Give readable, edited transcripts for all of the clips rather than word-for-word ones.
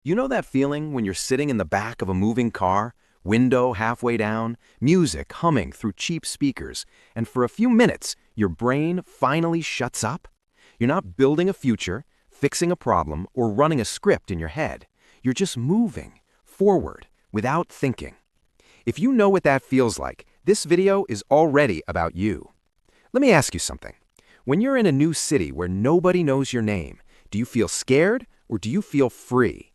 You know that feeling when you're sitting in the back of a moving car, window halfway down, music humming through cheap speakers, and for a few minutes, your brain finally shuts up? You're not building a future, fixing a problem, or running a script in your head. You're just moving forward without thinking. If you know what that feels like, this video is already about you. Let me ask you something. When you're in a new city where nobody knows your name, do you feel scared or do you feel free?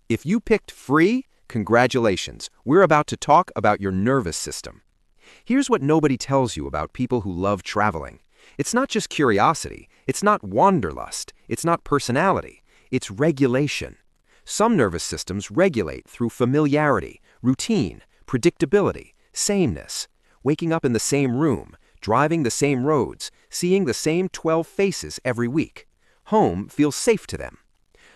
If you picked free, congratulations. We're about to talk about your nervous system. Here's what nobody tells you about people who love traveling. It's not just curiosity. It's not wanderlust. It's not personality. It's regulation. Some nervous systems regulate through familiarity, routine, predictability, sameness, waking up in the same room, driving the same roads, seeing the same 12 faces every week. Home feels safe to them.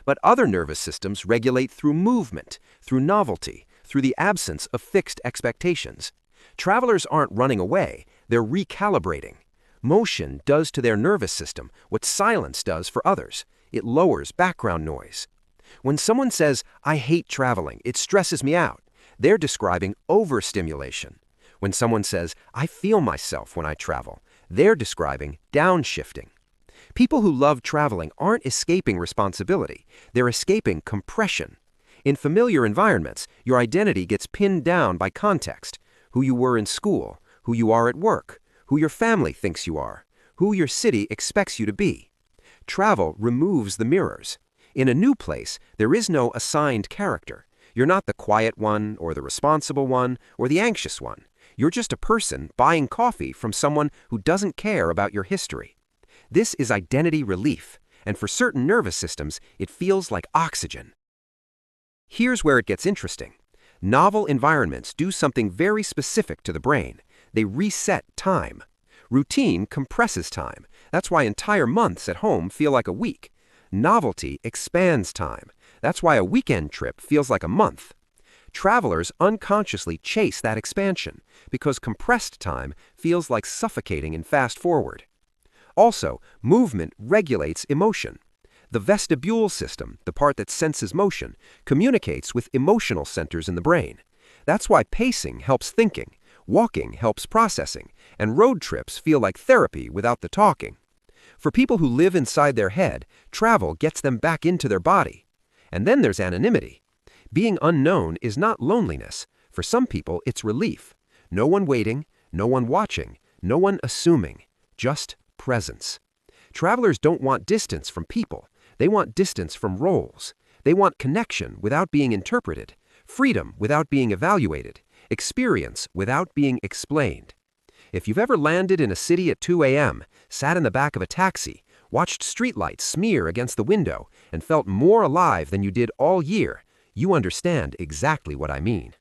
But other nervous systems regulate through movement, through novelty, through the absence of fixed expectations. Travelers aren't running away, they're recalibrating. Motion does to their nervous system what silence does for others. It lowers background noise. When someone says, "I hate traveling, it stresses me out," they're describing overstimulation. When someone says, "I feel myself when I travel," they're describing downshifting. People who love traveling aren't escaping responsibility, they're escaping compression. In familiar environments, your identity gets pinned down by context: who you were in school, who you are at work, who your family thinks you are, who your city expects you to be. Travel removes the mirrors. In a new place, there is no assigned character. You're not the quiet one, or the responsible one, or the anxious one. You're just a person buying coffee from someone who doesn't care about your history. This is identity relief, and for certain nervous systems, it feels like oxygen. Here's where it gets interesting. Novel environments do something very specific to the brain. They reset time. Routine compresses time. That's why entire months at home feel like a week. Novelty expands time. That's why a weekend trip feels like a month. Travelers unconsciously chase that expansion because compressed time feels like suffocating in fast forward. Also, movement regulates emotion. The vestibule system, the part that senses motion, communicates with emotional centers in the brain. That's why pacing helps thinking, walking helps processing, and road trips feel like therapy without the talking. For people who live inside their head, travel gets them back into their body. And then there's anonymity. Being unknown is not loneliness. For some people, it's relief. No one waiting, no one watching, no one assuming, just presence. Travelers don't want distance from people. They want distance from roles. They want connection without being interpreted, freedom without being evaluated, experience without being explained. If you've ever landed in a city at 2 a.m., sat in the back of a taxi, watched streetlights smear against the window, and felt more alive than you did all year, you understand exactly what I mean.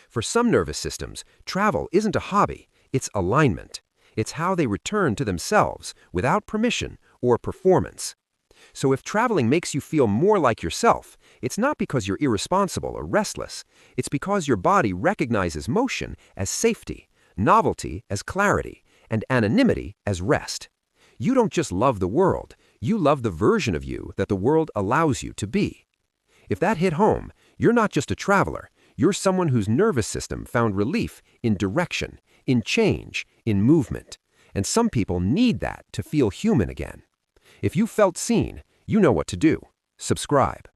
For some nervous systems, travel isn't a hobby, it's alignment. It's how they return to themselves without permission or performance. So if traveling makes you feel more like yourself, it's not because you're irresponsible or restless. It's because your body recognizes motion as safety, novelty as clarity, and anonymity as rest. You don't just love the world, you love the version of you that the world allows you to be. If that hit home, you're not just a traveler, you're someone whose nervous system found relief in direction, in change, in movement. And some people need that to feel human again. If you felt seen, you know what to do. Subscribe.